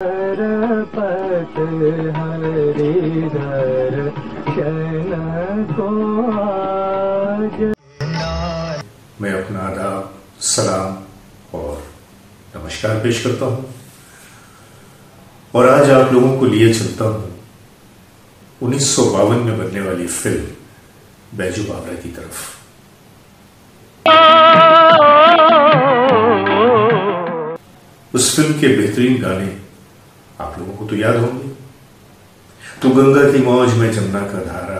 पत हरिधर शरण को आज। मैं अपना आदाब, सलाम और नमस्कार पेश करता हूं और आज आप लोगों को लिए चलता हूं 1952 में बनने वाली फिल्म बैजू बावरा की तरफ। उस फिल्म के बेहतरीन गाने आप लोगों को तो याद होंगे। तू गंगा की मौज में जमुना का धारा,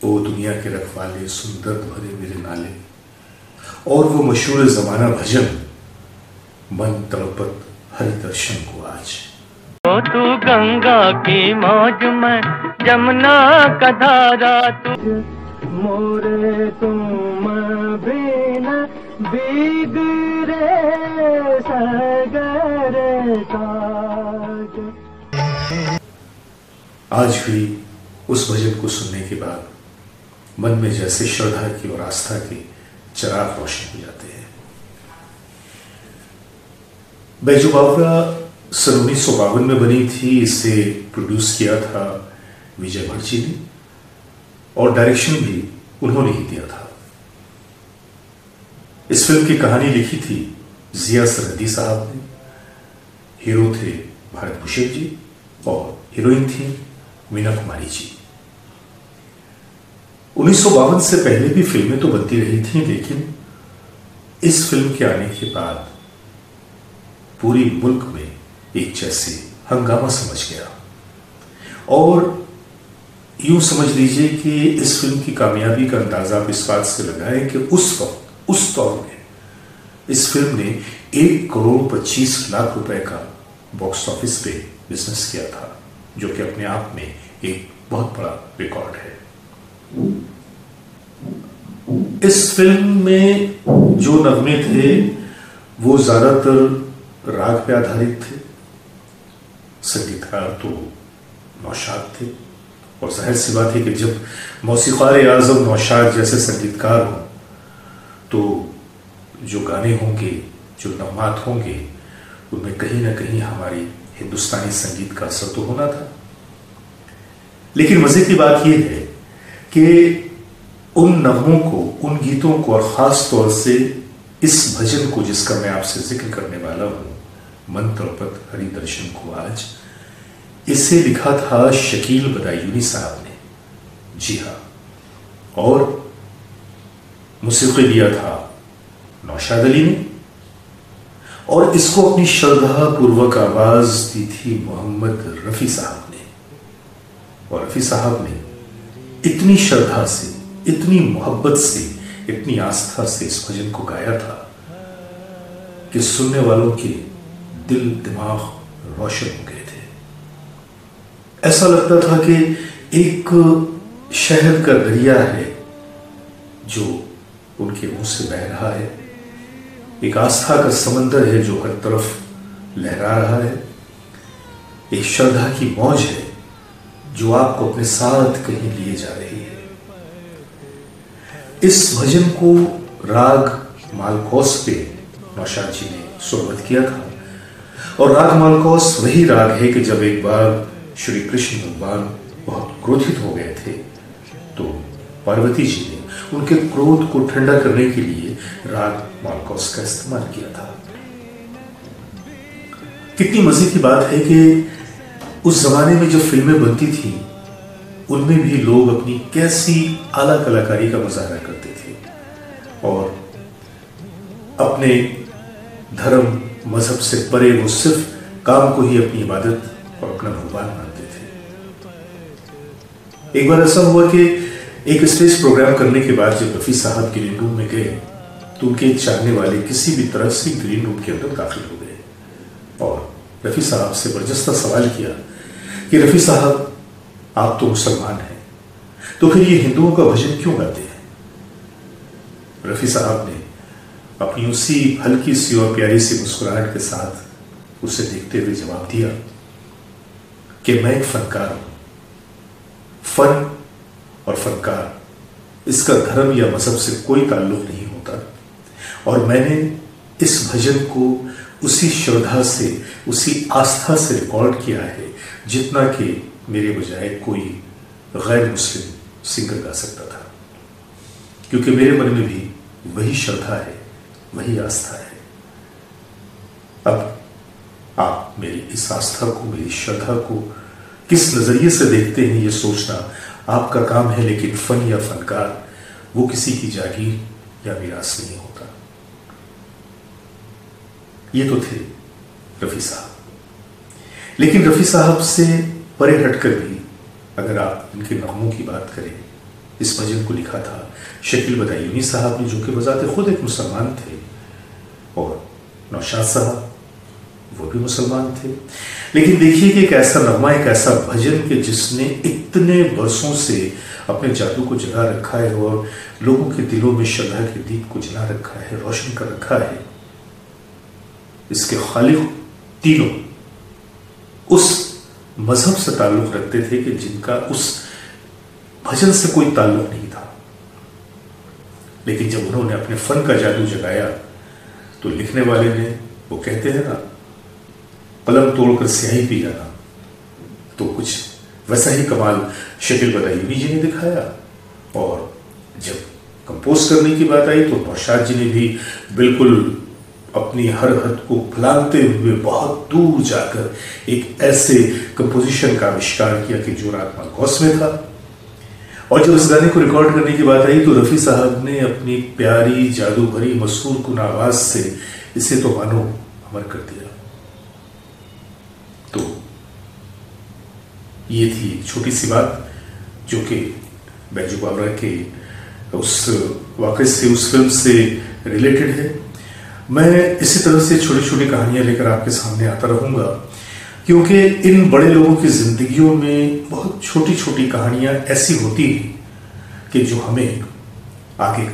ओ दुनिया के रखवाले सुंदर भरे मेरे नाले, और वो मशहूर जमाना भजन मन तड़पत हरि दर्शन को आज। ओ तू गंगा की मौज में जमुना का धारा, तू मोरे तुम बिना बिगड़े सगर काज। आज भी उस भजन को सुनने के बाद मन में जैसे श्रद्धा की और आस्था के चिराग रोशन हो जाते हैं। बैजू बावरा सन 1952 में बनी थी। इसे प्रोड्यूस किया था विजय भट्ट जी ने और डायरेक्शन भी उन्होंने ही दिया था। इस फिल्म की कहानी लिखी थी जिया सरहदी साहब ने। हीरो थे भारत भूषण जी और हीरोइन थी मीना कुमारी जी। 1952 से पहले भी फिल्में तो बनती रही थी, लेकिन इस फिल्म के आने के बाद पूरी मुल्क में एक जैसे हंगामा समझ गया। और यूं समझ लीजिए कि इस फिल्म की कामयाबी का अंदाजा आप इस बात से लगाएं कि उस वक्त उस दौर में इस फिल्म ने 1,25,00,000 रुपए का बॉक्स ऑफिस पे बिजनेस किया था, जो कि अपने आप में एक बहुत बड़ा रिकॉर्ड है। इस फिल्म में जो नगमे थे वो ज्यादातर राग पे आधारित थे। संगीतकार तो नौशाद थे और जाहिर सी बात है कि जब मौसीक़ार आज़म नौशाद जैसे संगीतकार हों तो जो गाने होंगे, जो नगमात होंगे, उनमें कहीं ना कहीं हमारी हिंदुस्तानी संगीत का असर तो होना था। लेकिन मजे की बात यह है कि उन नगमों को, उन गीतों को और ख़ास तौर से इस भजन को जिसका मैं आपसे जिक्र करने वाला हूँ, मन तड़पत हरि दर्शन को आज, इसे लिखा था शकील बदायूनी साहब ने। जी हाँ, और मौसीक़ी दिया था नौशाद अली ने, और इसको अपनी श्रद्धा पूर्वक आवाज दी थी मोहम्मद रफ़ी साहब ने। और रफ़ी साहब ने इतनी श्रद्धा से, इतनी मोहब्बत से, इतनी आस्था से इस भजन को गाया था कि सुनने वालों के दिल दिमाग रोशन हो गए थे। ऐसा लगता था कि एक शहर का दरिया है जो उनके मुंह से बह रहा है, एक आस्था का समंदर है जो हर तरफ लहरा रहा है, एक श्रद्धा की मौज है जो आपको अपने साथ कहीं लिए जा रही है। इस भजन को राग मालकोस पे नौशाद जी ने सुरबत किया था। और राग मालकोस वही राग है कि जब एक बार श्री कृष्ण भगवान बहुत क्रोधित हो गए थे तो पार्वती जी ने उनके क्रोध को ठंडा करने के लिए राग मालकोस का इस्तेमाल किया था। कितनी मजे की बात है कि उस जमाने में जो फिल्में बनती थी उनमें भी लोग अपनी कैसी आला कलाकारी का मुजाहरा करते थे और अपने धर्म मजहब से परे वो सिर्फ काम को ही अपनी इबादत और अपना भगवान मानते थे। एक बार ऐसा हुआ कि एक स्टेज प्रोग्राम करने के बाद जब रफ़ी साहब ग्रीन रूम में गए तो उनके चाहने वाले किसी भी तरह से ग्रीन रूम के अंदर दाखिल हो गए और रफ़ी साहब से बर्जस्ता सवाल किया कि रफ़ी साहब, आप तो मुसलमान हैं, तो फिर ये हिंदुओं का भजन क्यों गाते हैं? रफ़ी साहब ने अपनी उसी हल्की सी और प्यारी सी मुस्कुराहट के साथ उसे देखते हुए जवाब दिया कि मैं एक फनकार हूं। फन और फनकार, इसका धर्म या मजहब से कोई ताल्लुक नहीं होता और मैंने इस भजन को उसी श्रद्धा से, उसी आस्था से रिकॉर्ड किया है जितना कि मेरे बजाय कोई गैर मुस्लिम सिंगर गा सकता था, क्योंकि मेरे मन में भी वही श्रद्धा है, वही आस्था है। अब आप मेरी इस आस्था को, मेरी श्रद्धा को किस नजरिए से देखते हैं ये सोचना आपका काम है, लेकिन फन या फनकार वो किसी की जागीर या विरासत नहीं होता। ये तो थे रफी साहब, लेकिन रफी साहब से परे हटकर भी अगर आप इनके नगमों की बात करें, इस भजन को लिखा था शकील बदायूनी साहब ने, जो कि बजाते खुद एक मुसलमान थे, और नौशाद साहब वो भी मुसलमान थे। लेकिन देखिए कि एक ऐसा नगमा, एक ऐसा भजन कि जिसने इतने बरसों से अपने जादू को जगा रखा है और लोगों के दिलों में श्रद्धा के दीप को जला रखा है, रोशन कर रखा है। इसके खालिक तीनों उस मजहब से ताल्लुक रखते थे कि जिनका उस भजन से कोई ताल्लुक नहीं था, लेकिन जब उन्होंने अपने फन का जादू जगाया तो लिखने वाले ने, वो कहते हैं ना, कलम तोड़कर स्याही पी जाना, तो कुछ वैसा ही कमाल शकील बदायूनी जी ने दिखाया। और जब कंपोज करने की बात आई तो नौशाद जी ने भी बिल्कुल अपनी हर हद को फैलाते हुए बहुत दूर जाकर एक ऐसे कंपोजिशन का आविष्कार किया कि जो रात गौस में था। और जब इस गाने को रिकॉर्ड करने की बात आई तो रफी साहब ने अपनी प्यारी जादू भरी मसूर कुन आवाज से इसे तो मानो अमर कर दिया। तो ये थी छोटी सी बात जो कि बैजू बावरा के उस वाक़े से, उस फिल्म से रिलेटेड है। मैं इसी तरह से छोटी छोटी कहानियां लेकर आपके सामने आता रहूंगा, क्योंकि इन बड़े लोगों की जिंदगियों में बहुत छोटी छोटी कहानियां ऐसी होती हैं कि जो हमें आगे